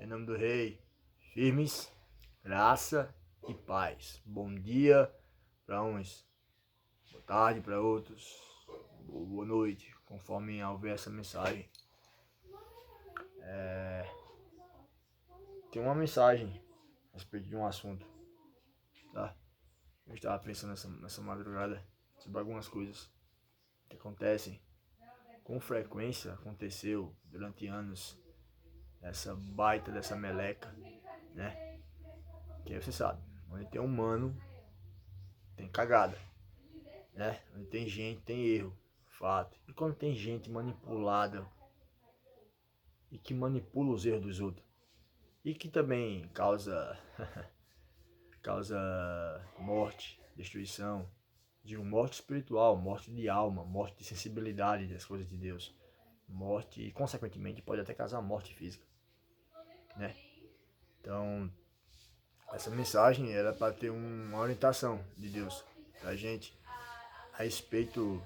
Em nome do Rei, firmes, graça e paz. Bom dia para uns, boa tarde para outros, boa noite, conforme ao ver essa mensagem. Tem uma mensagem a respeito de um assunto, tá? Eu estava pensando nessa madrugada sobre algumas coisas que acontecem com frequência, aconteceu durante anos, essa baita dessa meleca, né? Que aí você sabe, onde tem humano, tem cagada, né? Onde tem gente, tem erro, fato. E quando tem gente manipulada e que manipula os erros dos outros e que também causa morte, destruição, digo morte espiritual, morte de alma, morte de sensibilidade das coisas de Deus, morte e consequentemente pode até causar morte física, né? Então essa mensagem era para ter uma orientação de Deus pra gente a respeito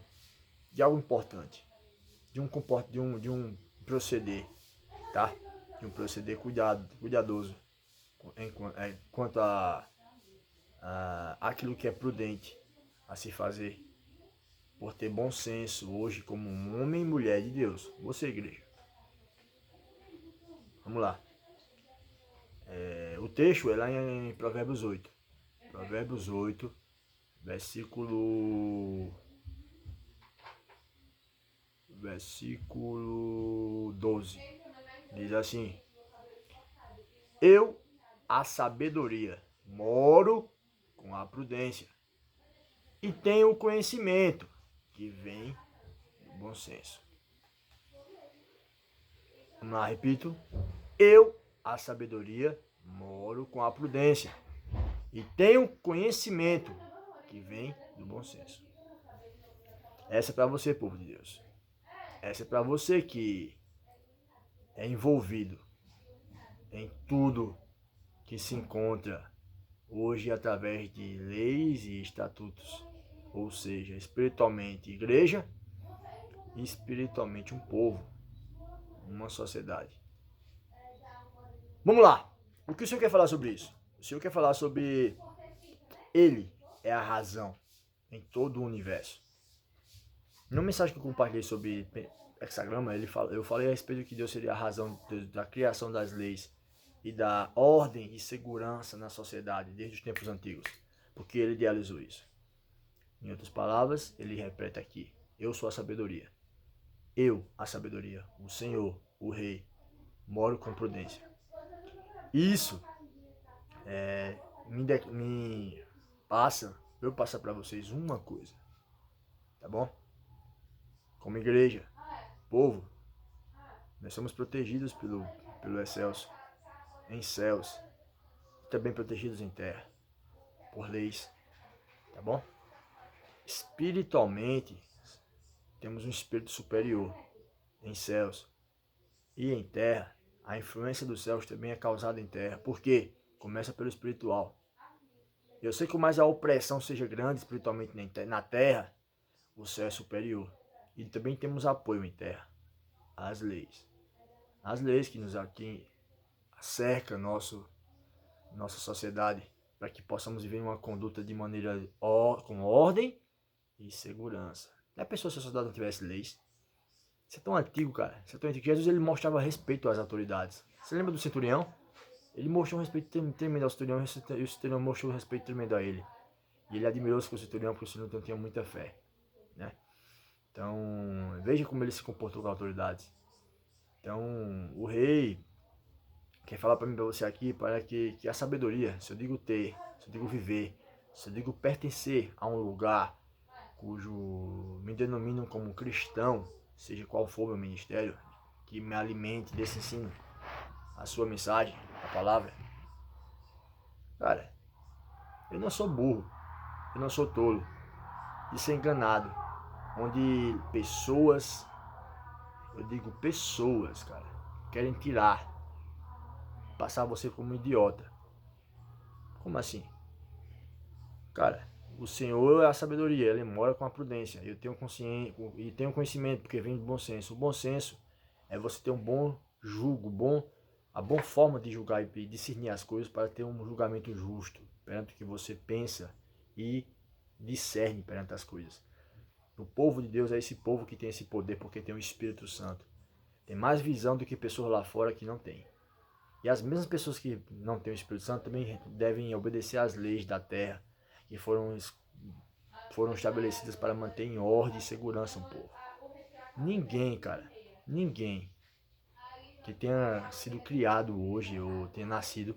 de algo importante, de um proceder, tá? De um proceder cuidadoso quanto a aquilo que é prudente a se fazer, por ter bom senso hoje como um homem e mulher de Deus. Você, igreja. Vamos lá. O texto é lá em Provérbios 8. Provérbios 8, versículo 12. Diz assim: Eu, a sabedoria, moro com a prudência e tenho o conhecimento que vem do bom senso. Vamos lá, repito. Eu, a sabedoria, moro com a prudência e tenho conhecimento que vem do bom senso. Essa é para você, povo de Deus. Essa é para você que é envolvido em tudo que se encontra hoje através de leis e estatutos, ou seja, espiritualmente igreja e espiritualmente um povo, uma sociedade. Vamos lá! O que o senhor quer falar sobre isso? O senhor quer falar sobre ele é a razão em todo o universo. Na mensagem que eu compartilhei sobre hexagrama, eu falei a respeito de que Deus seria a razão da criação das leis e da ordem e segurança na sociedade desde os tempos antigos, porque ele idealizou isso. Em outras palavras, ele repete aqui: eu sou a sabedoria. Eu, a sabedoria, o Senhor, o Rei, moro com prudência. Isso me passa, eu passar para vocês uma coisa, tá bom? Como igreja, povo, nós somos protegidos pelo excelso, em céus, também protegidos em terra, por leis, tá bom? Espiritualmente, temos um espírito superior em céus e em terra. A influência dos céus também é causada em terra. Por quê? Começa pelo espiritual. Eu sei que mais a opressão seja grande espiritualmente na terra, o céu é superior. E também temos apoio em terra, as leis. As leis que nos aqui cercam nossa sociedade, para que possamos viver uma conduta de maneira com ordem e segurança. Já pensou se a sociedade não tivesse leis? Isso é tão antigo, cara. Isso é tão antigo. Jesus ele mostrava respeito às autoridades. Você lembra do centurião? Ele mostrou um respeito tremendo ao centurião e o centurião mostrou um respeito tremendo a ele. E ele admirou-se com o centurião porque o centurião tinha muita fé, né? Então, veja como ele se comportou com as autoridades. Então, o rei quer falar para mim, para você aqui, para que a sabedoria, se eu digo ter, se eu digo viver, se eu digo pertencer a um lugar cujo me denominam como cristão, seja qual for meu ministério, que me alimente desse ensino, a sua mensagem, a palavra. Cara, eu não sou burro, eu não sou tolo de ser enganado, onde pessoas, eu digo pessoas, cara, querem passar você como um idiota. Como assim? Cara, o Senhor é a sabedoria, ele mora com a prudência. Eu tenho consciência e tenho conhecimento, porque vem do bom senso. O bom senso é você ter um bom julgo, bom A boa forma de julgar e discernir as coisas para ter um julgamento justo perante o que você pensa e discerne perante as coisas. O povo de Deus é esse povo que tem esse poder porque tem o Espírito Santo. Tem mais visão do que pessoas lá fora que não têm. E as mesmas pessoas que não têm o Espírito Santo também devem obedecer às leis da terra que foram estabelecidas para manter em ordem e segurança um povo. Ninguém, cara, ninguém que tenha sido criado hoje ou tenha nascido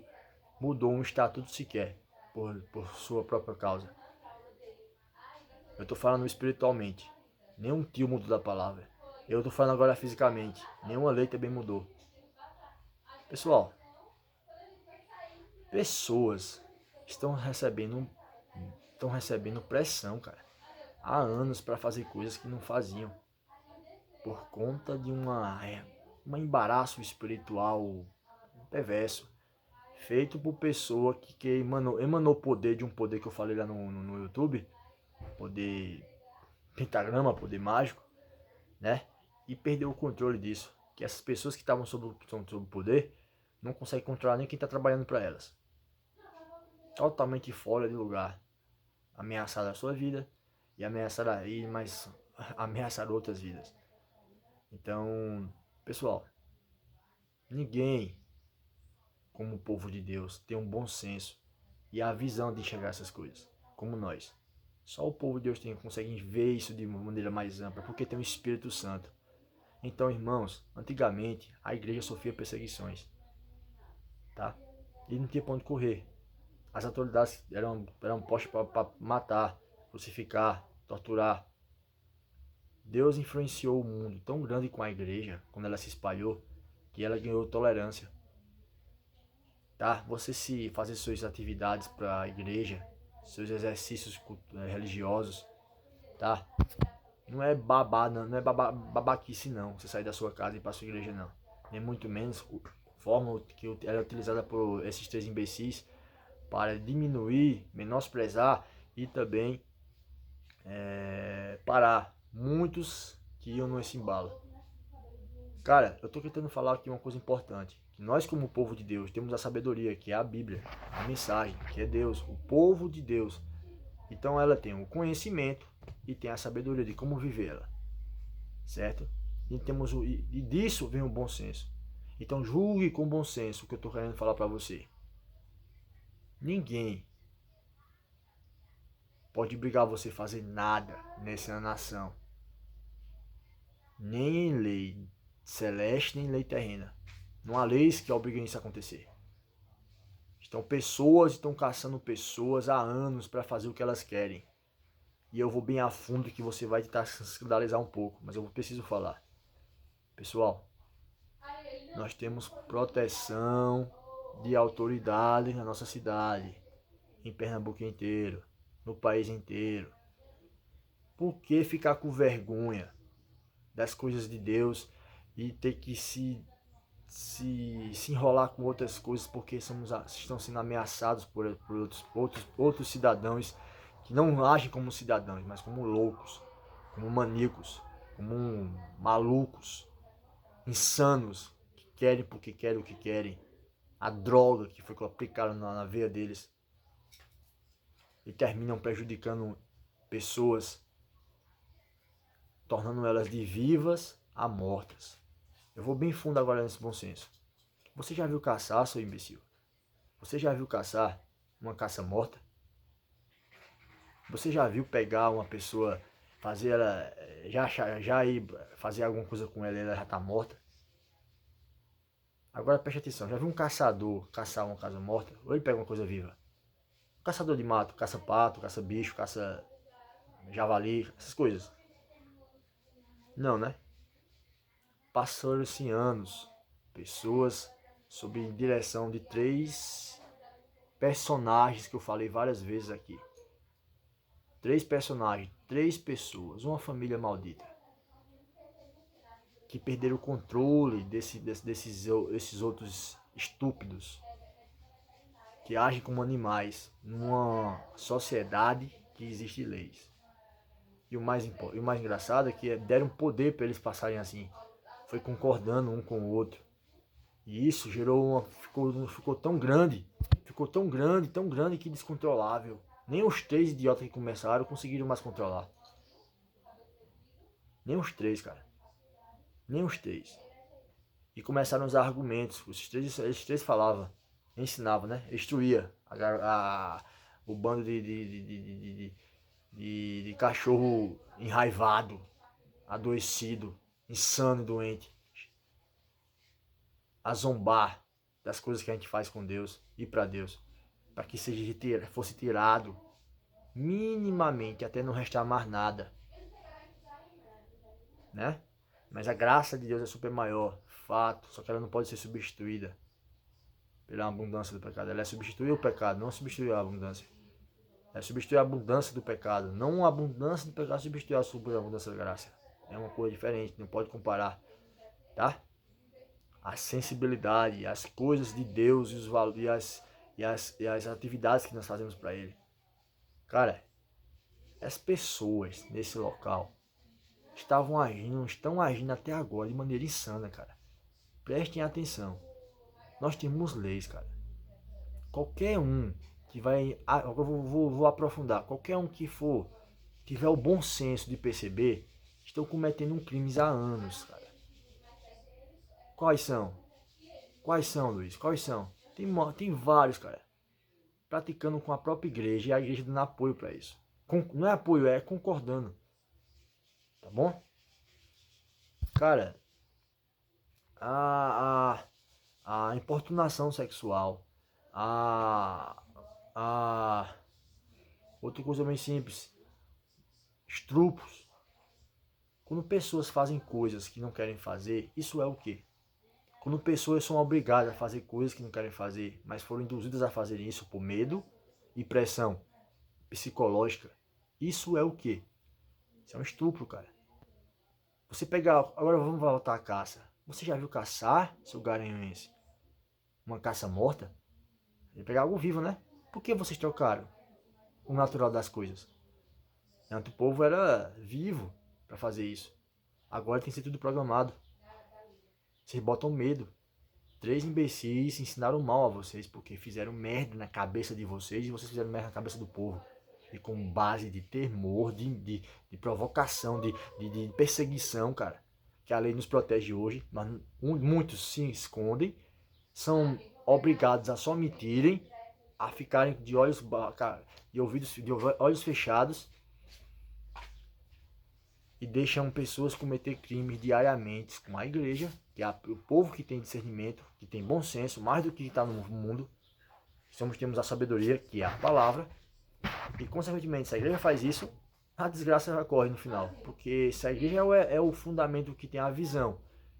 mudou um estatuto sequer por sua própria causa. Eu estou falando espiritualmente. Nenhum tio mudou da palavra. Eu estou falando agora fisicamente. Nenhuma lei também mudou. Pessoal, pessoas estão recebendo pressão, cara, há anos para fazer coisas que não faziam por conta de um embaraço espiritual perverso feito por pessoa que emanou poder de um poder que eu falei lá no YouTube, poder pentagrama, poder mágico, né? E perdeu o controle disso. Que essas pessoas que estavam sob o poder não conseguem controlar nem quem está trabalhando para elas. Totalmente fora de lugar. Ameaçar a sua vida e ameaçar outras vidas. Então, pessoal, ninguém, como o povo de Deus, tem um bom senso e a visão de enxergar essas coisas, como nós. Só o povo de Deus consegue ver isso de uma maneira mais ampla, porque tem o Espírito Santo. Então, irmãos, antigamente a igreja sofria perseguições, tá? E não tinha pra onde correr. As autoridades eram postas para matar, crucificar, torturar. Deus influenciou o mundo tão grande com a igreja, quando ela se espalhou, que ela ganhou tolerância. Tá? Você se fazer suas atividades para a igreja, seus exercícios religiosos, tá? Não é babaquice não, você sair da sua casa e ir para a sua igreja não. Nem muito menos a forma que ela é utilizada por esses três imbecis para diminuir, menosprezar e também parar muitos que iam nesse embalo. Cara, eu tô tentando falar aqui uma coisa importante. Que nós, como povo de Deus, temos a sabedoria, que é a Bíblia, a mensagem, que é Deus, o povo de Deus. Então ela tem o conhecimento e tem a sabedoria de como vivê-la. Certo? E disso vem o bom senso. Então julgue com bom senso o que eu tô querendo falar para você. Ninguém pode obrigar você a fazer nada nessa nação. Nem em lei celeste, nem em lei terrena. Não há leis que obriguem isso a acontecer. Pessoas estão caçando pessoas há anos para fazer o que elas querem. E eu vou bem a fundo que você vai tentar se escandalizar um pouco, mas eu preciso falar. Pessoal, nós temos proteção de autoridade na nossa cidade, em Pernambuco inteiro, no país inteiro. Por que ficar com vergonha das coisas de Deus e ter que se enrolar com outras coisas porque estão sendo ameaçados por outros cidadãos que não agem como cidadãos, mas como loucos, como maníacos, como malucos, insanos, que querem porque querem o que querem. A droga que foi aplicada na veia deles e terminam prejudicando pessoas, tornando elas de vivas a mortas. Eu vou bem fundo agora nesse bom senso. Você já viu caçar, seu imbecil? Você já viu caçar uma caça morta? Você já viu pegar uma pessoa, fazer ela, já ir fazer alguma coisa com ela e ela já tá morta? Agora preste atenção, já viu um caçador caçar uma casa morta? Ou ele pega uma coisa viva? Um caçador de mato, caça pato, caça bicho, caça javali, essas coisas. Não, né? Passaram-se anos, pessoas sob direção de três personagens que eu falei várias vezes aqui. Três personagens, três pessoas, uma família maldita. Que perderam o controle desses outros estúpidos. Que agem como animais numa sociedade que existe leis. E o mais engraçado é que deram poder para eles passarem assim. Foi concordando um com o outro. E isso ficou tão grande, tão grande que descontrolável. Nem os 3 idiotas que começaram conseguiram mais controlar. Nem os 3, cara. Nem os 3. E começaram a usar argumentos. Esses três falavam, ensinavam, né? Instruía o bando de cachorro enraivado, adoecido, insano e doente. A zombar das coisas que a gente faz com Deus e para Deus. Para que fosse tirado minimamente, até não restar mais nada. Né? Mas a graça de Deus é super maior, fato, só que ela não pode ser substituída pela abundância do pecado. Ela é substituir o pecado, não substituir a abundância. É substituir a abundância do pecado, não a abundância do pecado substituir a abundância da graça. É uma coisa diferente, não pode comparar, tá? A sensibilidade, as coisas de Deus e os valores e as atividades que nós fazemos para Ele. Cara, as pessoas nesse local estão agindo até agora de maneira insana, cara. Prestem atenção. Nós temos leis, cara. Qualquer um que vai... Eu vou aprofundar. Qualquer um que tiver o bom senso de perceber, estão cometendo um crimes há anos, cara. Quais são? Quais são, Luiz? Quais são? Tem vários, cara. Praticando com a própria igreja e a igreja dando apoio para isso. Não é apoio, é concordando. Tá bom? Cara, a importunação sexual, a outra coisa bem simples, estupros. Quando pessoas fazem coisas que não querem fazer, isso é o quê? Quando pessoas são obrigadas a fazer coisas que não querem fazer, mas foram induzidas a fazer isso por medo e pressão psicológica, isso é o quê? Isso é um estupro, cara. Você pegar... Agora vamos voltar à caça. Você já viu caçar, seu garanhuense? Uma caça morta? Ele pegar algo vivo, né? Por que vocês trocaram o natural das coisas? Antes o povo era vivo para fazer isso. Agora tem que ser tudo programado. Vocês botam medo. 3 imbecis ensinaram mal a vocês porque fizeram merda na cabeça de vocês e vocês fizeram merda na cabeça do povo. E com base de temor, de provocação, de perseguição, cara. Que a lei nos protege hoje, mas muitos se escondem, são obrigados a só mentirem, a ficarem de olhos de olhos fechados e deixam pessoas cometer crimes diariamente com a igreja, que é o povo que tem discernimento, que tem bom senso, mais do que está no mundo. Temos a sabedoria, que é a palavra, e consequentemente, se a igreja faz isso, a desgraça ocorre no final, porque se a igreja é o fundamento que tem a visão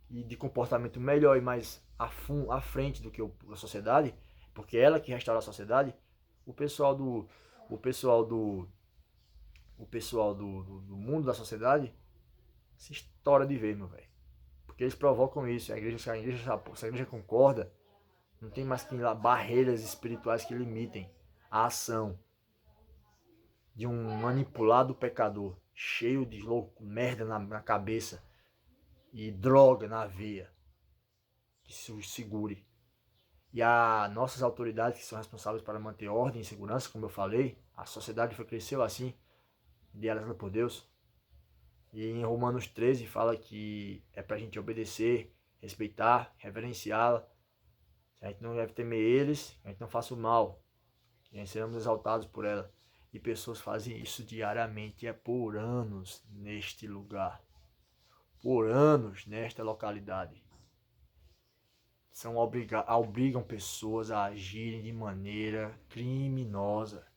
e de comportamento melhor e mais à frente do que a sociedade, porque é ela que restaura a sociedade, o pessoal do do mundo da sociedade se estoura de vez, meu velho. Porque eles provocam isso. Se a igreja concorda, não tem mais que lá barreiras espirituais que limitem a ação de um manipulado pecador, cheio de merda na cabeça e droga na veia, que se segure. E as nossas autoridades que são responsáveis para manter ordem e segurança, como eu falei, a sociedade cresceu assim, idealizada por Deus. E em Romanos 13 fala que é pra gente obedecer, respeitar, reverenciá-la. A gente não deve temer eles, a gente não faça o mal. E seremos exaltados por ela. E pessoas fazem isso diariamente, é por anos neste lugar. Por anos nesta localidade. Obrigam pessoas a agirem de maneira criminosa.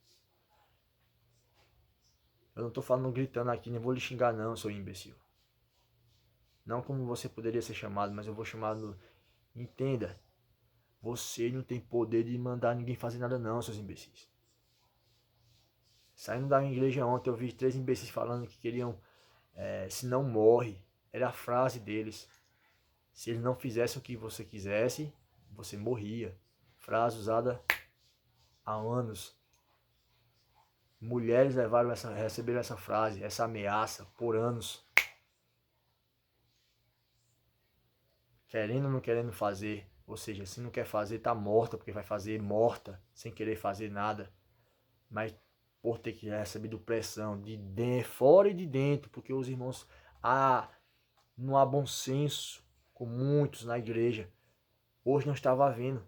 Eu não tô falando gritando aqui, nem vou lhe xingar não, seu imbecil. Não como você poderia ser chamado, mas eu vou chamado... Entenda, você não tem poder de mandar ninguém fazer nada não, seus imbecis. Saindo da igreja ontem, eu vi 3 imbecis falando que queriam... se não morre, era a frase deles. Se eles não fizessem o que você quisesse, você morria. Frase usada há anos. Mulheres receberam essa frase, essa ameaça por anos. Querendo ou não querendo fazer, Ou seja, se não quer fazer, tá morta, porque vai fazer morta, sem querer fazer nada. Mas por ter que recebido pressão de dentro, fora e de dentro, porque os irmãos não há bom senso com muitos na igreja. Hoje não estava vendo.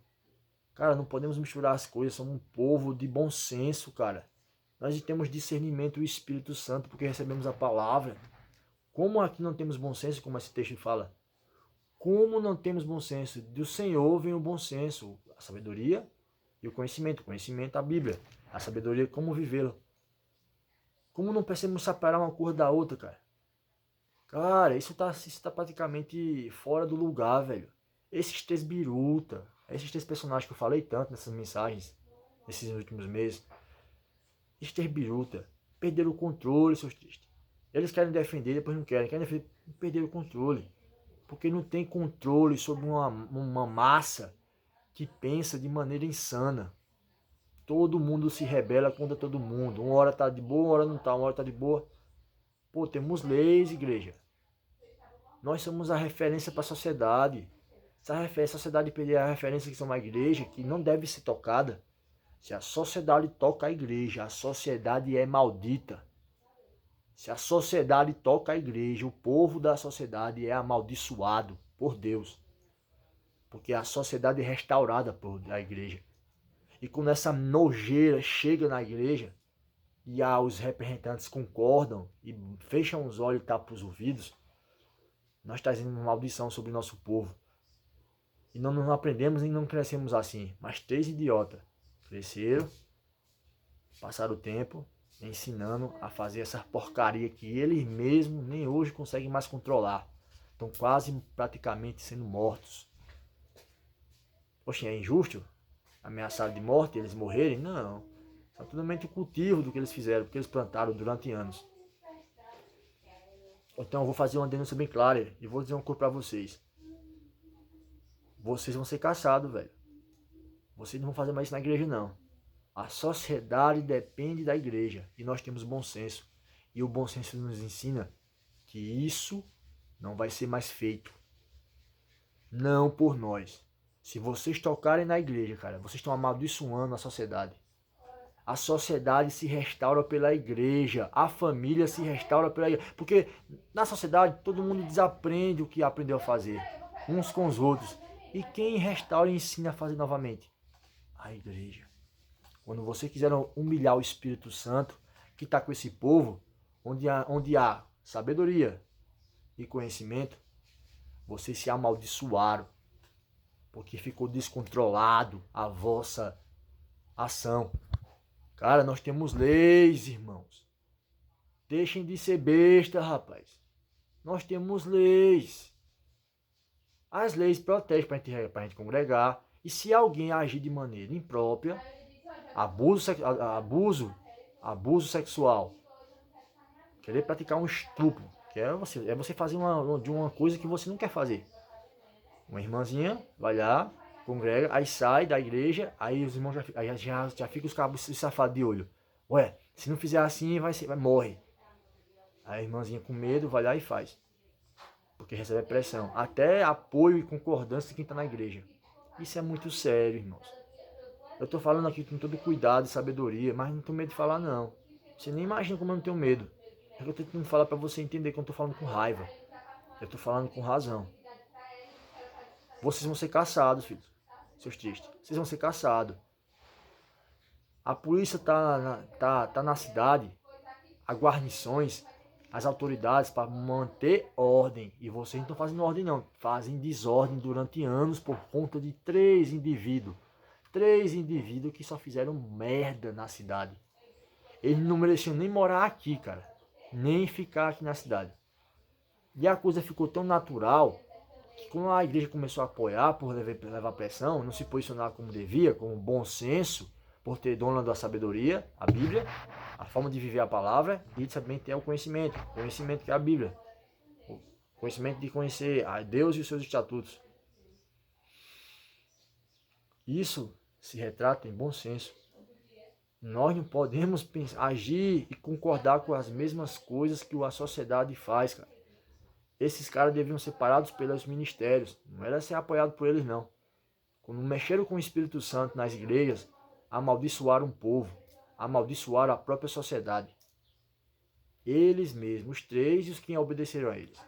Cara, não podemos misturar as coisas, somos um povo de bom senso, cara. Nós temos discernimento do Espírito Santo porque recebemos a palavra. Como aqui não temos bom senso, como esse texto fala? Como não temos bom senso? Do Senhor vem o bom senso, a sabedoria e o conhecimento. O conhecimento, a Bíblia. A sabedoria, como vivê-la. Como não percebemos separar uma coisa da outra, cara? Cara, isso tá praticamente fora do lugar, velho. Esses três biruta, esses três personagens que eu falei tanto nessas mensagens, nesses últimos meses, esses três biruta, perderam o controle, seus tristes. Eles querem defender, depois não querem defender, perderam o controle. Porque não tem controle sobre uma massa que pensa de maneira insana. Todo mundo se rebela contra todo mundo. Uma hora tá de boa, uma hora não tá, uma hora tá de boa. Pô, temos leis, igreja. Nós somos a referência para a sociedade. Se a sociedade perder a referência que são uma igreja, que não deve ser tocada, se a sociedade toca a igreja, a sociedade é maldita. Se a sociedade toca a igreja, o povo da sociedade é amaldiçoado por Deus. Porque a sociedade é restaurada por a igreja. E quando essa nojeira chega na igreja, e os representantes concordam e fecham os olhos e tapam os ouvidos, nós trazemos uma maldição sobre o nosso povo. E não aprendemos e não crescemos assim. Mas três idiotas cresceram, passaram o tempo ensinando a fazer essa porcaria que eles mesmos nem hoje conseguem mais controlar. Estão quase praticamente sendo mortos. Poxa, é injusto? Ameaçaram de morte eles morrerem? Não. É totalmente o cultivo do que eles fizeram, porque eles plantaram durante anos. Então eu vou fazer uma denúncia bem clara e vou dizer uma coisa pra vocês. Vocês vão ser caçados, velho. Vocês não vão fazer mais isso na igreja, não. A sociedade depende da igreja e nós temos bom senso. E o bom senso nos ensina que isso não vai ser mais feito. Não por nós. Se vocês tocarem na igreja, cara, vocês estão amaldiçoando a sociedade. A sociedade se restaura pela igreja. A família se restaura pela igreja. Porque na sociedade todo mundo desaprende o que aprendeu a fazer. Uns com os outros. E quem restaura e ensina a fazer novamente? A igreja. Quando você quiser humilhar o Espírito Santo, que está com esse povo, onde há sabedoria e conhecimento, vocês se amaldiçoaram. Porque ficou descontrolado a vossa ação. Cara, nós temos leis, irmãos. Deixem de ser besta, rapaz. Nós temos leis. As leis protegem para a gente congregar. E se alguém agir de maneira imprópria, abuso sexual, querer praticar um estupro, que é você fazer uma coisa que você não quer fazer. Uma irmãzinha vai lá, congrega, aí sai da igreja, aí os irmãos já ficam os cabos safados de olho. Ué, se não fizer assim, vai morre. Aí a irmãzinha com medo vai lá e faz. Porque recebe pressão. Até apoio e concordância de quem está na igreja. Isso é muito sério, irmãos. Eu estou falando aqui com todo cuidado e sabedoria, mas não tenho medo de falar, não. Você nem imagina como eu não tenho medo. É que eu estou tentando falar para você entender que eu não estou falando com raiva. Eu estou falando com razão. Vocês vão ser caçados, filhos. Seus tristes. Vocês vão ser caçados. A polícia tá na cidade, há guarnições, as autoridades para manter ordem. E vocês não estão fazendo ordem, não. Fazem desordem durante anos por conta de três indivíduos. Três indivíduos que só fizeram merda na cidade. Eles não mereciam nem morar aqui, cara. Nem ficar aqui na cidade. E a coisa ficou tão natural que quando a igreja começou a apoiar por levar pressão, não se posicionar como devia, com bom senso, por ter dona da sabedoria, a Bíblia, a forma de viver a palavra e também ter o conhecimento que é a Bíblia. O conhecimento de conhecer a Deus e os seus estatutos. Isso se retrata em bom senso. Nós não podemos agir e concordar com as mesmas coisas que a sociedade faz, cara. Esses caras deviam ser parados pelos ministérios. Não era ser apoiado por eles, não. quando mexeram com o Espírito Santo nas igrejas, amaldiçoaram o povo, amaldiçoaram a própria sociedade. Eles mesmos, os três e os que obedeceram a eles.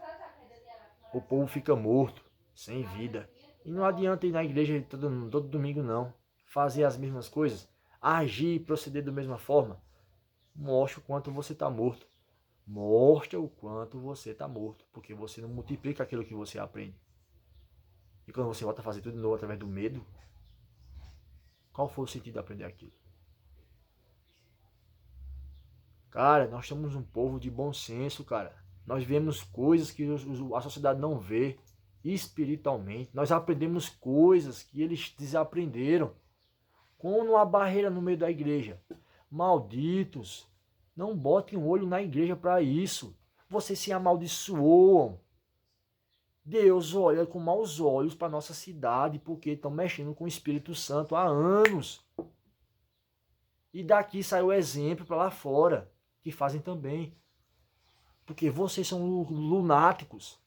O povo fica morto, sem vida. E não adianta ir na igreja todo domingo não, fazer as mesmas coisas, agir e proceder da mesma forma. Mostre o quanto você está morto. Mostre o quanto você está morto, porque você não multiplica aquilo que você aprende. E quando você volta a fazer tudo de novo através do medo, qual foi o sentido de aprender aquilo? Cara, nós somos um povo de bom senso, cara. Nós vemos coisas que a sociedade não vê espiritualmente. Nós aprendemos coisas que eles desaprenderam. Como uma barreira no meio da igreja. Malditos, não botem um olho na igreja para isso. Vocês se amaldiçoam. Deus olha com maus olhos para nossa cidade porque estão mexendo com o Espírito Santo há anos. E daqui sai o exemplo para lá fora, que fazem também. Porque vocês são lunáticos.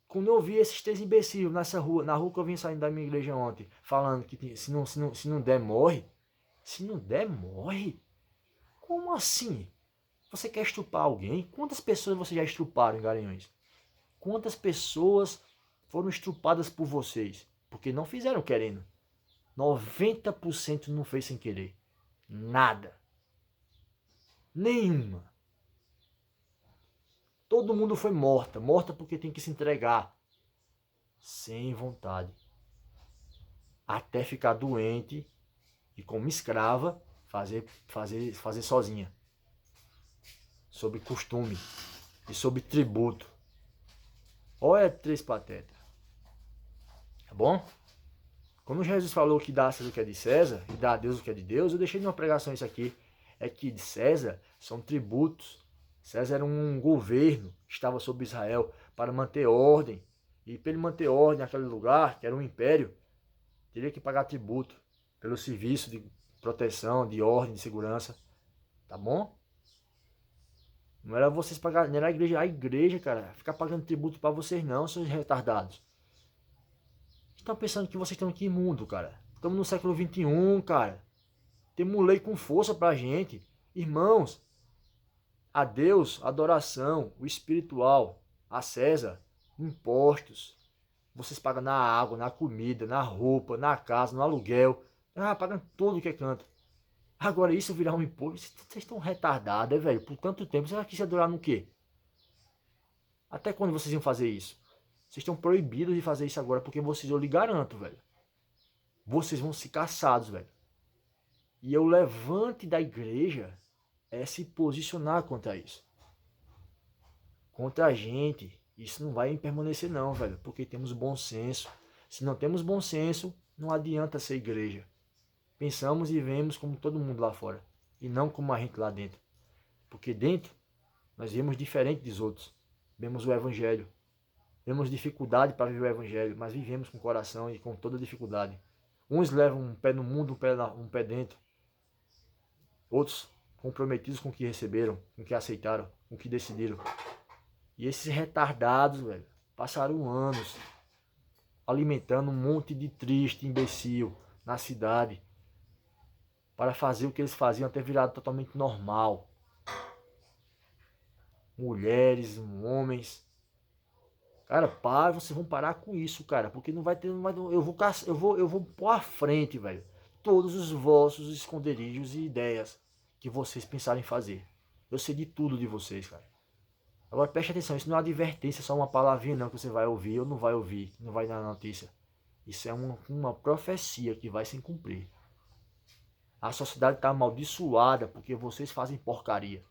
Quando eu vi esses três imbecis na rua que eu vim saindo da minha igreja ontem, falando que se não der, morre. Se não der, morre? Como assim? Você quer estrupar alguém? Quantas pessoas você já estruparam em Garanhuns? Quantas pessoas foram estrupadas por vocês? Porque não fizeram querendo. 90% não fez sem querer. Nada. Nenhuma. Todo mundo foi morta. Morta porque tem que se entregar. Sem vontade. Até ficar doente e como escrava fazer sozinha. Sob costume e sob tributo. Olha três patetas. Tá bom? Quando Jesus falou que dá a César o que é de César e dá a Deus o que é de Deus, eu deixei de uma pregação isso aqui. É que de César são tributos. César era um governo que estava sobre Israel para manter ordem. E para ele manter ordem naquele lugar, que era um império, teria que pagar tributo pelo serviço de proteção, de ordem, de segurança. Tá bom? Não era vocês pagar, não era a igreja, cara, ficar pagando tributo para vocês não, seus retardados. Estão pensando que vocês estão aqui imundo, cara. Estamos no século XXI, cara. Temos lei com força pra gente. Irmãos, a Deus, adoração, o espiritual, a César, impostos. Vocês pagam na água, na comida, na roupa, na casa, no aluguel. Pagam tudo que é canto. Agora isso virar um imposto, vocês estão retardados, velho? Por tanto tempo, vocês quis adorar no quê? Até quando vocês iam fazer isso? Vocês estão proibidos de fazer isso agora, porque vocês, eu lhe garanto, velho. Vocês vão ser caçados, velho. E o levante da igreja é se posicionar contra isso. Contra a gente. Isso não vai permanecer não, velho. Porque temos bom senso. Se não temos bom senso, não adianta ser igreja. Pensamos e vemos como todo mundo lá fora. E não como a gente lá dentro. Porque dentro, nós vemos diferente dos outros. Vemos o evangelho. Temos dificuldade para viver o evangelho, mas vivemos com o coração e com toda dificuldade. Uns levam um pé no mundo, um pé dentro. Outros comprometidos com o que receberam, com o que aceitaram, com o que decidiram. E esses retardados, velho, passaram anos alimentando um monte de triste, imbecil na cidade para fazer o que eles faziam até virar totalmente normal. Mulheres, homens. Cara, vocês vão parar com isso, cara, porque não vai ter, eu vou pôr à frente, velho, todos os vossos esconderijos e ideias que vocês pensarem em fazer. Eu sei de tudo de vocês, cara. Agora preste atenção, isso não é uma advertência, só uma palavrinha não que você vai ouvir ou não vai ouvir, não vai dar notícia. Isso é uma profecia que vai se cumprir. A sociedade está amaldiçoada porque vocês fazem porcaria.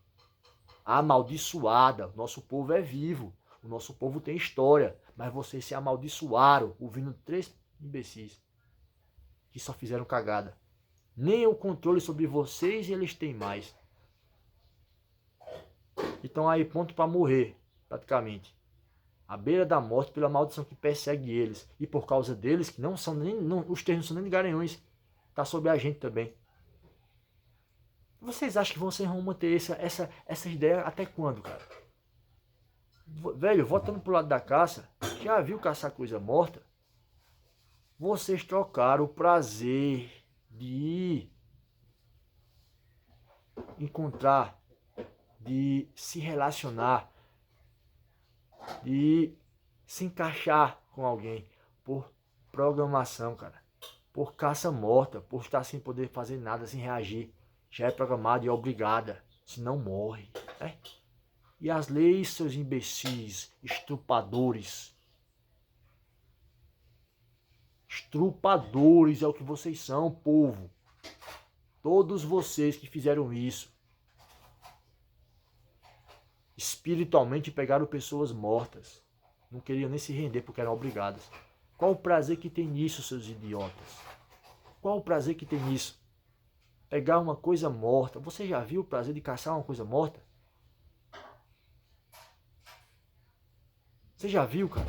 Amaldiçoada, nosso povo é vivo. O nosso povo tem história, mas vocês se amaldiçoaram ouvindo três imbecis que só fizeram cagada. Nem o controle sobre vocês eles têm mais. Então aí ponto para morrer, praticamente. À beira da morte pela maldição que persegue eles. E por causa deles, que não são nem, os três não são nem de Garanhuns, está sobre a gente também. Vocês acham que vocês vão manter essa ideia até quando, cara? Velho, voltando pro lado da caça, já viu caçar coisa morta? Vocês trocaram o prazer de encontrar, de se relacionar, de se encaixar com alguém por programação, cara. Por caça morta, por estar sem poder fazer nada, sem reagir. Já é programado e é obrigada, senão morre. Né? E as leis, seus imbecis, estrupadores. Estrupadores é o que vocês são, povo. Todos vocês que fizeram isso. Espiritualmente pegaram pessoas mortas. Não queriam nem se render porque eram obrigadas. Qual o prazer que tem nisso, seus idiotas? Qual o prazer que tem nisso? Pegar uma coisa morta. Você já viu o prazer de caçar uma coisa morta? Você já viu, cara?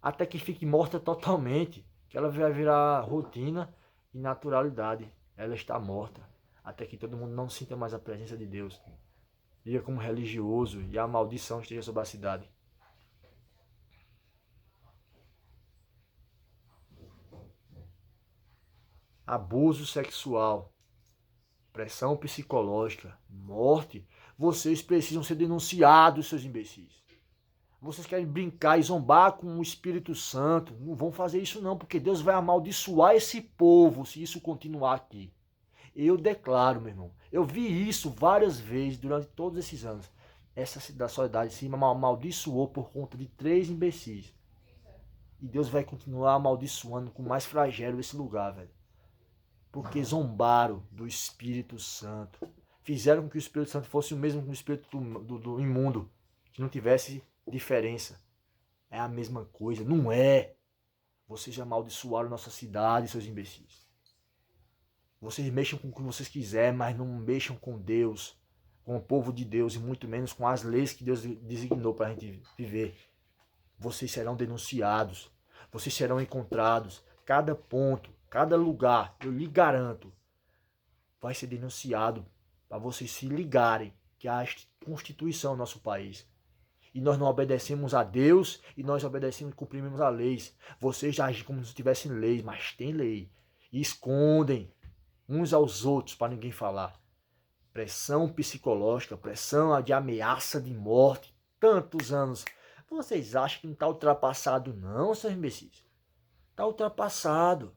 Até que fique morta totalmente. Que ela vai virar rotina e naturalidade. Ela está morta. Até que todo mundo não sinta mais a presença de Deus. Viva como religioso e a maldição esteja sobre a cidade. Abuso sexual, pressão psicológica, morte. Vocês precisam ser denunciados, seus imbecis. Vocês querem brincar e zombar com o Espírito Santo. Não vão fazer isso não, porque Deus vai amaldiçoar esse povo se isso continuar aqui. Eu declaro, meu irmão. Eu vi isso várias vezes durante todos esses anos. Essa cidade da Soledade se amaldiçoou por conta de 3 imbecis. E Deus vai continuar amaldiçoando com mais flagelo esse lugar, velho. Porque zombaram do Espírito Santo. Fizeram com que o Espírito Santo fosse o mesmo que o Espírito do imundo. Que não tivesse diferença. É a mesma coisa. Não é. Vocês amaldiçoaram nossa cidade, seus imbecis. Vocês mexam com o que vocês quiserem, mas não mexam com Deus, com o povo de Deus e muito menos com as leis que Deus designou para a gente viver. Vocês serão denunciados, vocês serão encontrados. Cada ponto, cada lugar, eu lhe garanto, vai ser denunciado para vocês se ligarem que é a Constituição do nosso país. E nós não obedecemos a Deus e nós obedecemos e cumprimos as leis. Vocês já agem como se tivessem leis, mas tem lei. E escondem uns aos outros para ninguém falar. Pressão psicológica, pressão de ameaça de morte, tantos anos. Vocês acham que não está ultrapassado não, seus imbecis? Está ultrapassado.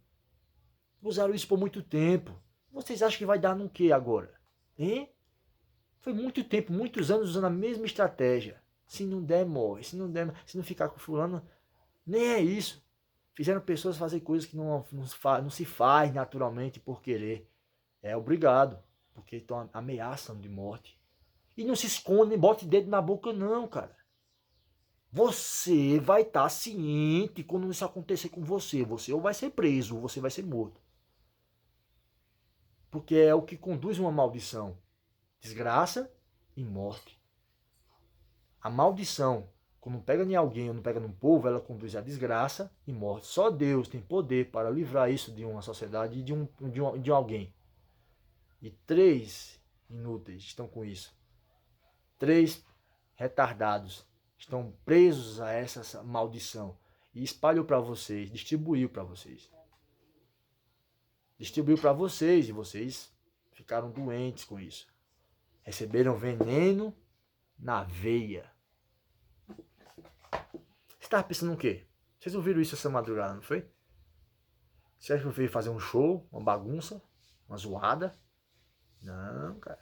Usaram isso por muito tempo. Vocês acham que vai dar no quê agora? Hein? Foi muito tempo, muitos anos usando a mesma estratégia. Se não der, morre. Se não der, se não ficar com fulano, nem é isso. Fizeram pessoas fazer coisas que não se faz naturalmente por querer. É obrigado, porque estão ameaçando de morte. E não se esconde, nem bote dedo na boca não, cara. Você vai estar ciente quando isso acontecer com você. Você ou vai ser preso, ou você vai ser morto. Porque é o que conduz uma maldição. Desgraça e morte. A maldição, quando pega em alguém ou não pega num povo, ela conduz a desgraça e morte. Só Deus tem poder para livrar isso de uma sociedade e de alguém. E 3 inúteis estão com isso. 3 retardados estão presos a essa maldição. E espalhou para vocês, distribuiu para vocês. Distribuiu para vocês e vocês ficaram doentes com isso. Receberam veneno na veia. Você estava pensando o quê? Vocês ouviram isso essa madrugada, não foi? Você acha que eu veio fazer um show, uma bagunça, uma zoada? Não, cara.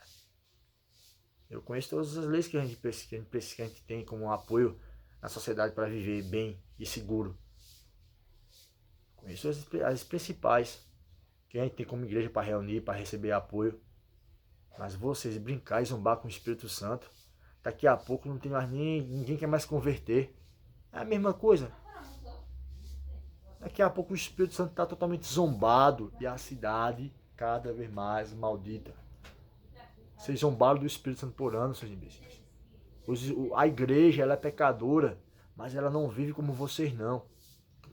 Eu conheço todas as leis que a gente tem como apoio na sociedade para viver bem e seguro. Conheço as principais que a gente tem como igreja para reunir, para receber apoio. Mas vocês brincar e zombar com o Espírito Santo, daqui a pouco não tem mais ninguém quer mais converter. É a mesma coisa. Daqui a pouco o Espírito Santo está totalmente zombado e a cidade cada vez mais maldita. Vocês zombaram do Espírito Santo por anos, seus imbecis. A igreja ela é pecadora, mas ela não vive como vocês não.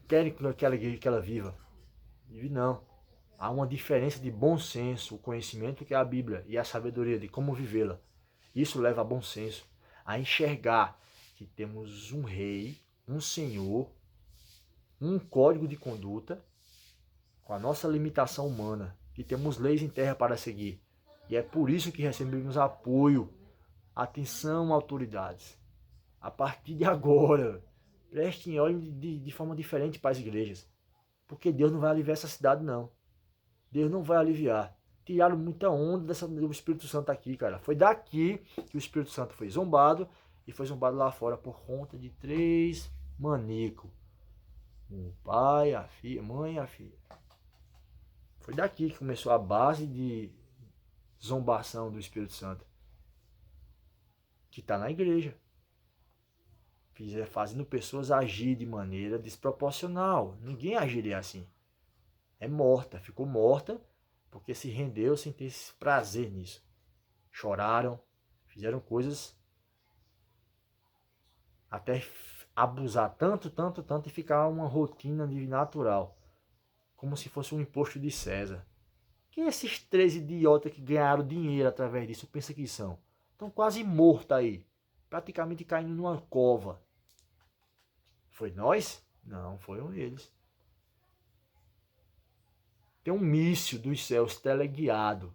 Querem que ela viva. Vive não. Há uma diferença de bom senso, o conhecimento que é a Bíblia e a sabedoria de como vivê-la. Isso leva a bom senso, a enxergar que temos um rei, um senhor, um código de conduta com a nossa limitação humana, e temos leis em terra para seguir. E é por isso que recebemos apoio. Atenção, autoridades. A partir de agora, prestem olhos de forma diferente para as igrejas. Porque Deus não vai aliviar essa cidade, não. Deus não vai aliviar. Tiraram muita onda do Espírito Santo aqui, cara. Foi daqui que o Espírito Santo foi zombado e foi zombado lá fora por conta de 3 maníacos. O pai, a filha, mãe e a filha. Foi daqui que começou a base de zombação do Espírito Santo. Que está na igreja. Fazendo pessoas agir de maneira desproporcional. Ninguém agiria assim. É morta, ficou morta porque se rendeu sem ter esse prazer nisso. Choraram, fizeram coisas até abusar tanto e ficar uma rotina de natural, como se fosse um imposto de César. Quem é esses 3 idiotas que ganharam dinheiro através disso pensa que são? Estão quase mortos aí, praticamente caindo numa cova. Foi nós? Não, foram eles. Tem um míssil dos céus teleguiado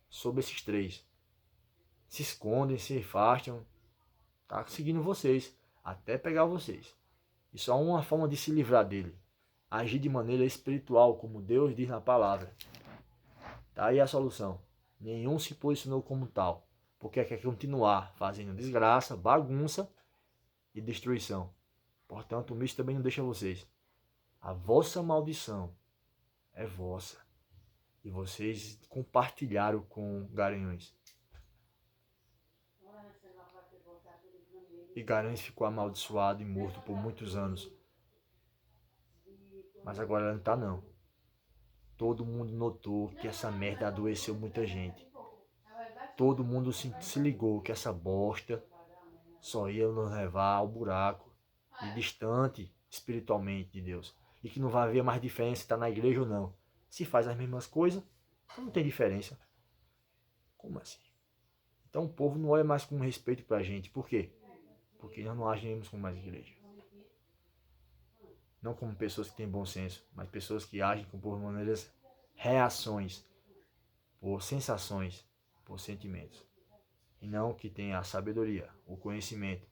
sobre esses 3. Se escondem, se afastam, tá seguindo vocês, até pegar vocês. Isso é uma forma de se livrar dele. Agir de maneira espiritual, como Deus diz na palavra. Tá aí a solução. Nenhum se posicionou como tal, porque quer continuar fazendo desgraça, bagunça e destruição. Portanto, o míssil também não deixa vocês. A vossa maldição é vossa. E vocês compartilharam com Garanhões. E Garanhões ficou amaldiçoado e morto por muitos anos. Mas agora ela não tá não. Todo mundo notou que essa merda adoeceu muita gente. Todo mundo se ligou que essa bosta só ia nos levar ao buraco e distante espiritualmente de Deus. E que não vai haver mais diferença se está na igreja ou não. Se faz as mesmas coisas, então não tem diferença. Como assim? Então o povo não olha mais com respeito pra gente. Por quê? Porque nós não agimos como mais igreja. Não como pessoas que têm bom senso, mas pessoas que agem por maneiras, reações, por sensações, por sentimentos. E não que tenha a sabedoria, o conhecimento,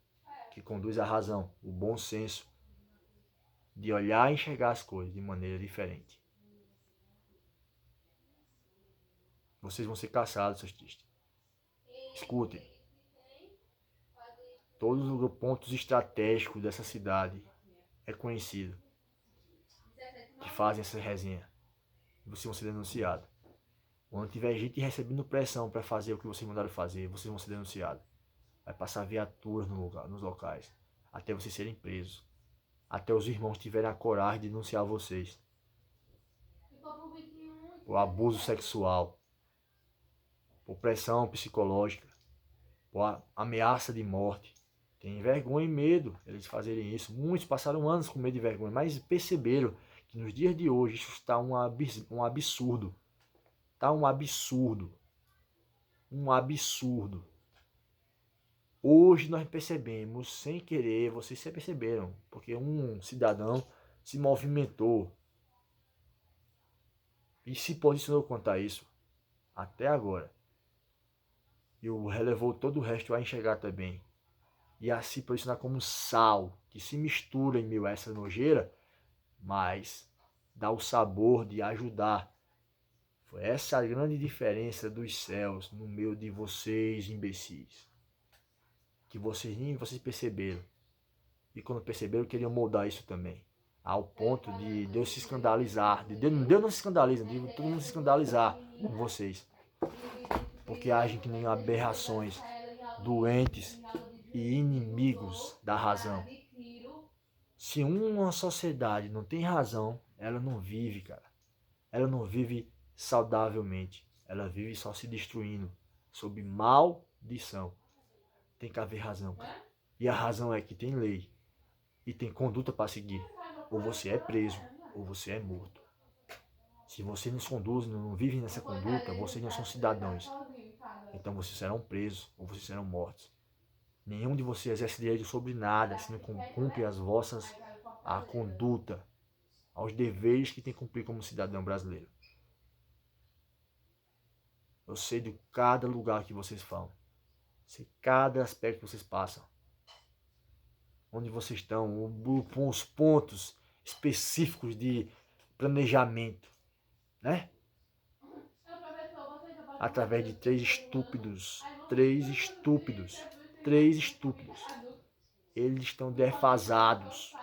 que conduz à razão, o bom senso, de olhar e enxergar as coisas de maneira diferente. Vocês vão ser caçados, seus tristes. Escutem. Todos os pontos estratégicos dessa cidade é conhecido. Que fazem essa resenha. E vocês vão ser denunciados. Quando tiver gente recebendo pressão para fazer o que vocês mandaram fazer, vocês vão ser denunciados. Vai passar viaturas nos locais. Até vocês serem presos. Até os irmãos tiverem a coragem de denunciar vocês. Por abuso sexual. Por pressão psicológica. Por ameaça de morte. Tem vergonha e medo eles fazerem isso. Muitos passaram anos com medo e vergonha, mas perceberam que nos dias de hoje isso está um absurdo. Está um absurdo. Um absurdo. Hoje nós percebemos, sem querer, vocês se perceberam, porque um cidadão se movimentou e se posicionou quanto a isso, até agora. E o relevou todo o resto a enxergar também. E a se posicionar como sal, que se mistura em meio a essa nojeira, mas dá o sabor de ajudar. Foi essa a grande diferença dos céus no meio de vocês, imbecis. Que vocês nem vocês perceberam. E quando perceberam, queriam moldar isso também. Ao ponto de Deus se escandalizar. Deus não se escandaliza, de todo mundo se escandalizar com vocês. Porque agem que nem aberrações, doentes e inimigos da razão. Se uma sociedade não tem razão, ela não vive, cara. Ela não vive saudavelmente. Ela vive só se destruindo, sob maldição. Tem que haver razão, cara. E a razão é que tem lei e tem conduta para seguir. Ou você é preso, ou você é morto. Se você não se conduz, não vive nessa conduta, vocês não são cidadãos. Então vocês serão presos ou vocês serão mortos. Nenhum de vocês exerce direito sobre nada se não cumpre a conduta aos deveres que tem que cumprir como cidadão brasileiro. Eu sei de cada lugar que vocês falam. Sei cada aspecto que vocês passam. Onde vocês estão, os pontos específicos de planejamento, né? Através de três estúpidos. Eles estão defasados,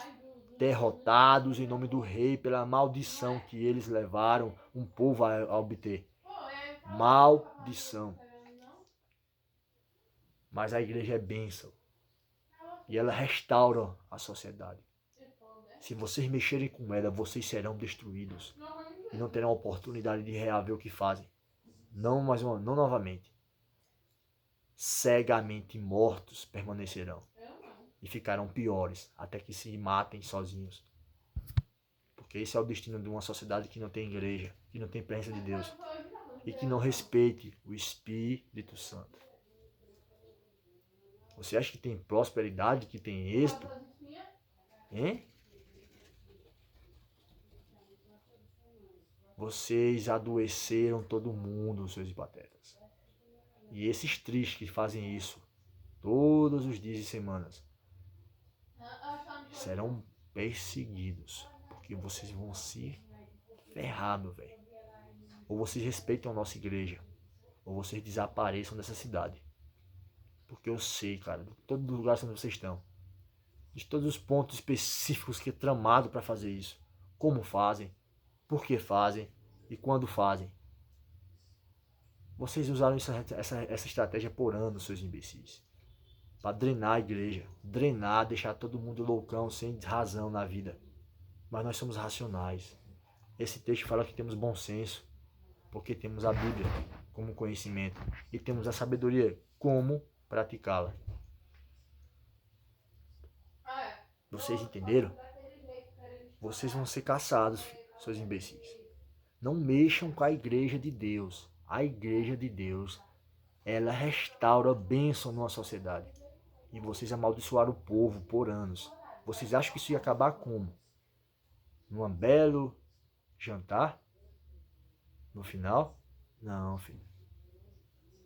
derrotados em nome do rei pela maldição que eles levaram um povo a obter. Maldição. Mas a igreja é bênção. E ela restaura a sociedade. Se vocês mexerem com ela, vocês serão destruídos. E não terão oportunidade de reaver o que fazem. Não novamente. Cegamente mortos permanecerão. E ficarão piores, até que se matem sozinhos. Porque esse é o destino de uma sociedade que não tem igreja, que não tem presença de Deus. E que não respeite o Espírito Santo. Você acha que tem prosperidade, que tem êxito? Hein? Vocês adoeceram todo mundo, seus patetas. E esses tristes que fazem isso todos os dias e semanas serão perseguidos. Porque vocês vão se ferrar, meu velho. Ou vocês respeitam a nossa igreja, ou vocês desapareçam dessa cidade. Porque eu sei, cara, de todos os lugares onde vocês estão, de todos os pontos específicos que é tramado para fazer isso, como fazem, por que fazem e quando fazem. Vocês usaram essa estratégia por anos, seus imbecis. Para drenar a igreja, drenar, deixar todo mundo loucão, sem razão na vida. Mas nós somos racionais. Esse texto fala que temos bom senso, porque temos a Bíblia como conhecimento e temos a sabedoria como praticá-la. Vocês entenderam? Vocês vão ser caçados, seus imbecis. Não mexam com a igreja de Deus. A igreja de Deus, ela restaura a bênção numa sociedade. E vocês amaldiçoaram o povo por anos. Vocês acham que isso ia acabar como? Num belo jantar? No final? Não, filho.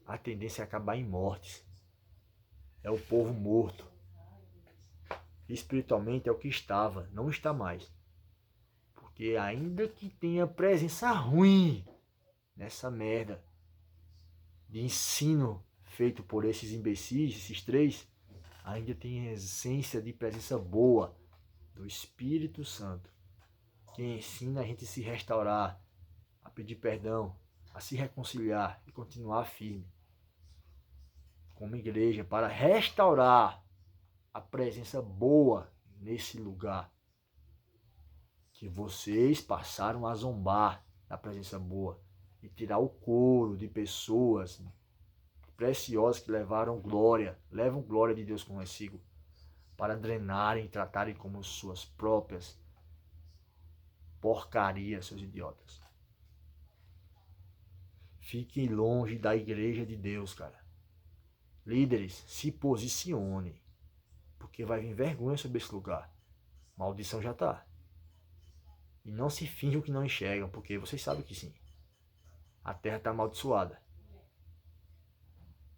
A tendência é acabar em mortes. É o povo morto. Espiritualmente é o que estava, não está mais. Porque ainda que tenha presença ruim nessa merda de ensino feito por esses imbecis, esses três, ainda tem essência de presença boa do Espírito Santo, que ensina a gente a se restaurar, a pedir perdão, a se reconciliar e continuar firme como igreja para restaurar a presença boa nesse lugar que vocês passaram a zombar da presença boa e tirar o couro de pessoas preciosas que levam glória de Deus consigo, para drenarem e tratarem como suas próprias porcarias, seus idiotas. Fiquem longe da igreja de Deus, cara. Líderes, se posicionem, porque vai vir vergonha sobre esse lugar. Maldição já tá. E não se finjam que não enxergam, porque vocês sabem que sim. A terra está amaldiçoada.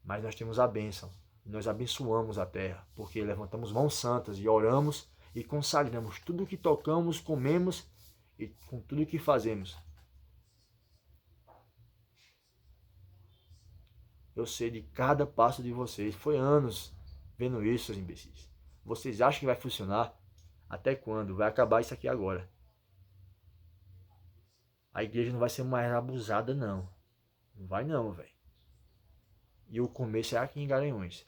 Mas nós temos a bênção. Nós abençoamos a terra, porque levantamos mãos santas e oramos e consagramos tudo o que tocamos, comemos e com tudo o que fazemos. Eu sei de cada passo de vocês. Foi anos vendo isso, seus imbecis. Vocês acham que vai funcionar? Até quando? Vai acabar isso aqui agora. A igreja não vai ser mais abusada, não. Não vai não, velho. E o começo é aqui em Garanhuns.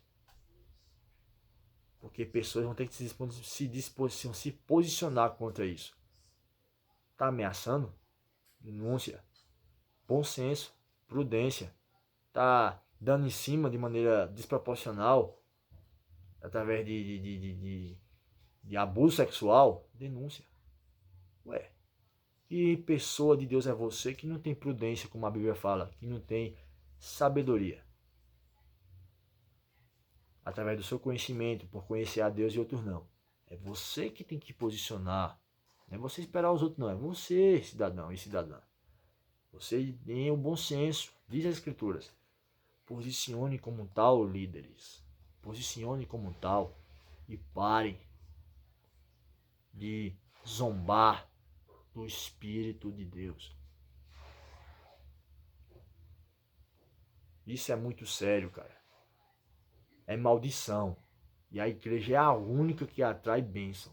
Porque pessoas vão ter que se posicionar contra isso. Tá ameaçando? Denúncia. Bom senso. Prudência. Tá dando em cima de maneira desproporcional, através de abuso sexual? Denúncia. Ué. Que pessoa de Deus é você que não tem prudência, como a Bíblia fala, que não tem sabedoria? Através do seu conhecimento, por conhecer a Deus e outros não. É você que tem que posicionar Não é você esperar os outros, não. É você, cidadão e cidadã. Você tem o bom senso. Diz as Escrituras. Posicione como tal, líderes. Posicione como tal. E parem de zombar do Espírito de Deus. Isso é muito sério, cara. É maldição. E a igreja é a única que atrai bênção.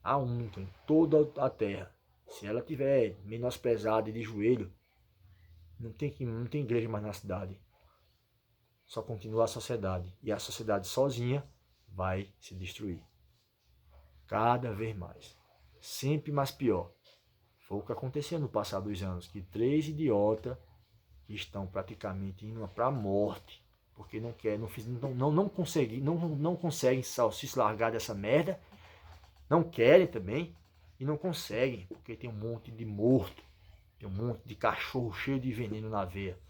A única em toda a terra. Se ela tiver menosprezada e de joelho, não tem igreja mais na cidade. Só continua a sociedade. E a sociedade sozinha vai se destruir. Cada vez mais. Sempre mais pior. Foi o que aconteceu no passar dos anos. Que 3 idiotas estão praticamente indo para a morte. Porque não conseguem se largar dessa merda. Não querem também. E não conseguem. Porque tem um monte de morto. Tem um monte de cachorro cheio de veneno na veia.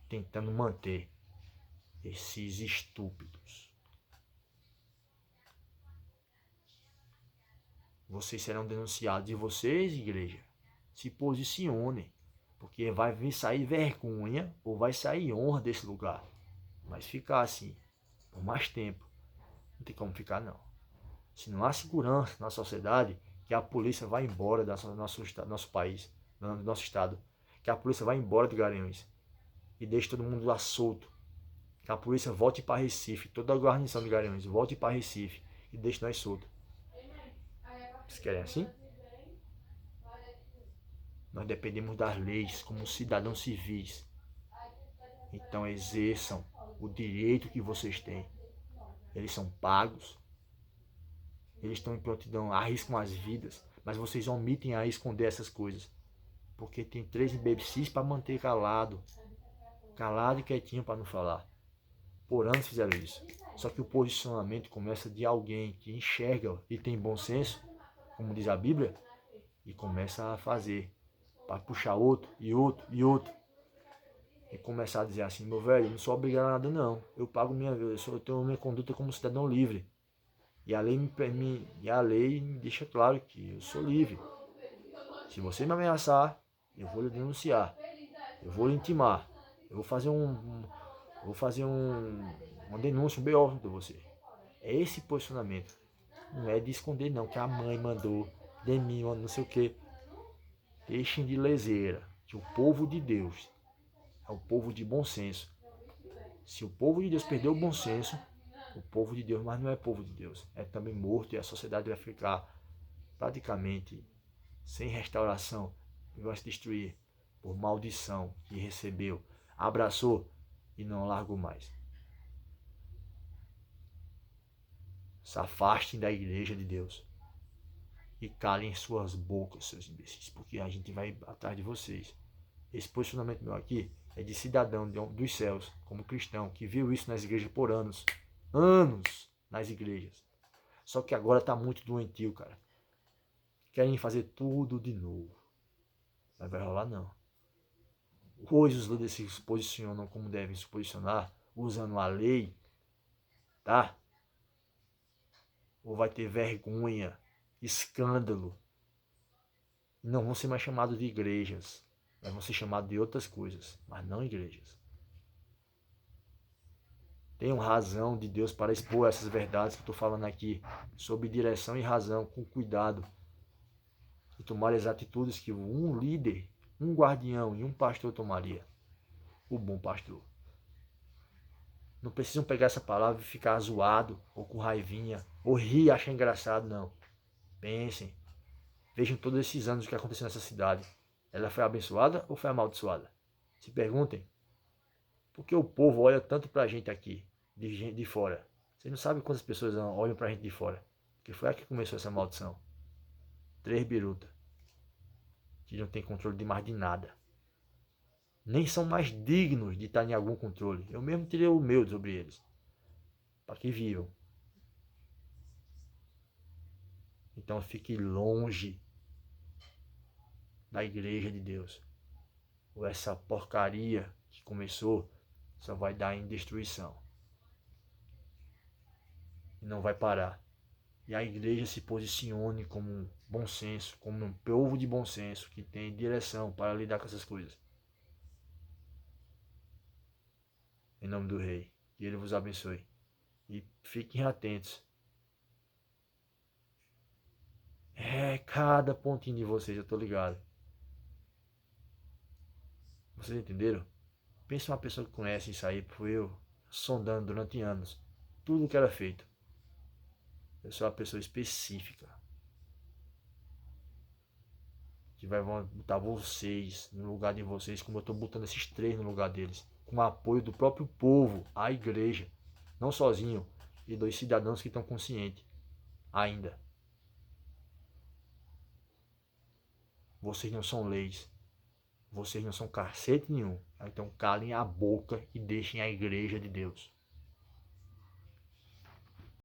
Tentando manter esses estúpidos. Vocês serão denunciados. E vocês, igreja, se posicionem. Porque vai vir sair vergonha ou vai sair honra desse lugar. Mas ficar assim, por mais tempo, não tem como ficar não. Se não há segurança na sociedade, que a polícia vai embora do nosso país, do nosso estado. Que a polícia vai embora de Garanhuns. E deixe todo mundo lá solto. Que a polícia volte para Recife, toda a guarnição de Garanhuns, volte para Recife e deixe nós soltos. Vocês querem assim? Nós dependemos das leis como cidadãos civis. Então exerçam o direito que vocês têm. Eles são pagos. Eles estão em prontidão, arriscam as vidas. Mas vocês omitem a esconder essas coisas. Porque tem 3 imbecis para manter calado. Calado e quietinho para não falar. Por anos fizeram isso. Só que o posicionamento começa de alguém que enxerga e tem bom senso, como diz a Bíblia, e começa a fazer. Para puxar outro e outro e outro. E começar a dizer assim, meu velho, eu não sou obrigado a nada não. Eu pago eu tenho minha conduta como cidadão livre. E a lei me deixa claro que eu sou livre. Se você me ameaçar, eu vou lhe denunciar. Eu vou lhe intimar. Eu vou fazer uma denúncia, um BO contra você. É esse posicionamento. Não é de esconder não, que a mãe mandou de mim, não sei o que. Deixem de leseira, que o povo de Deus é o povo de bom senso. Se o povo de Deus perdeu o bom senso, o povo de Deus, mas não é povo de Deus, é também morto e a sociedade vai ficar praticamente sem restauração e vai se destruir por maldição que recebeu, abraçou e não largou mais. Se afastem da igreja de Deus e calem suas bocas, seus imbecis, porque a gente vai atrás de vocês. Esse posicionamento meu aqui é de cidadão dos céus, como cristão, que viu isso nas igrejas por anos. Anos nas igrejas. Só que agora tá muito doentio, cara. Querem fazer tudo de novo. Mas vai rolar não. Hoje os líderes se posicionam como devem se posicionar, usando a lei, tá? Ou vai ter vergonha, escândalo. Não vão ser mais chamados de igrejas. Mas vão ser chamados de outras coisas, mas não igrejas. Tenham razão de Deus para expor essas verdades que estou falando aqui, sob direção e razão, com cuidado. E tomar as atitudes que um líder, um guardião e um pastor tomaria. O bom pastor. Não precisam pegar essa palavra e ficar zoado, ou com raivinha, ou rir e achar engraçado, não. Pensem. Vejam todos esses anos o que aconteceu nessa cidade. Ela foi abençoada ou foi amaldiçoada? Se perguntem. Por que o povo olha tanto pra gente aqui, de gente de fora? Vocês não sabem quantas pessoas olham pra gente de fora. Porque foi aqui que começou essa maldição. 3 birutas. Que não tem controle de mais de nada. Nem são mais dignos de estar em algum controle. Eu mesmo tirei o meu sobre eles. Para que vivam. Então fique longe da igreja de Deus. Ou essa porcaria que começou só vai dar em destruição. E não vai parar. e a igreja se posicione como um bom senso, como um povo de bom senso que tem direção para lidar com essas coisas. Em nome do Rei. Que Ele vos abençoe. E fiquem atentos. Cada pontinho de vocês, eu tô ligado. Vocês entenderam? Pensa uma pessoa que conhece isso aí, fui eu sondando durante anos. Tudo que era feito. Eu sou uma pessoa específica. Que vai botar vocês no lugar de vocês, como eu estou botando esses três no lugar deles. Com o apoio do próprio povo, a igreja. Não sozinho. E dos cidadãos que estão conscientes. Ainda. Vocês não são leis. Vocês não são cacete nenhum. Então calem a boca e deixem a igreja de Deus.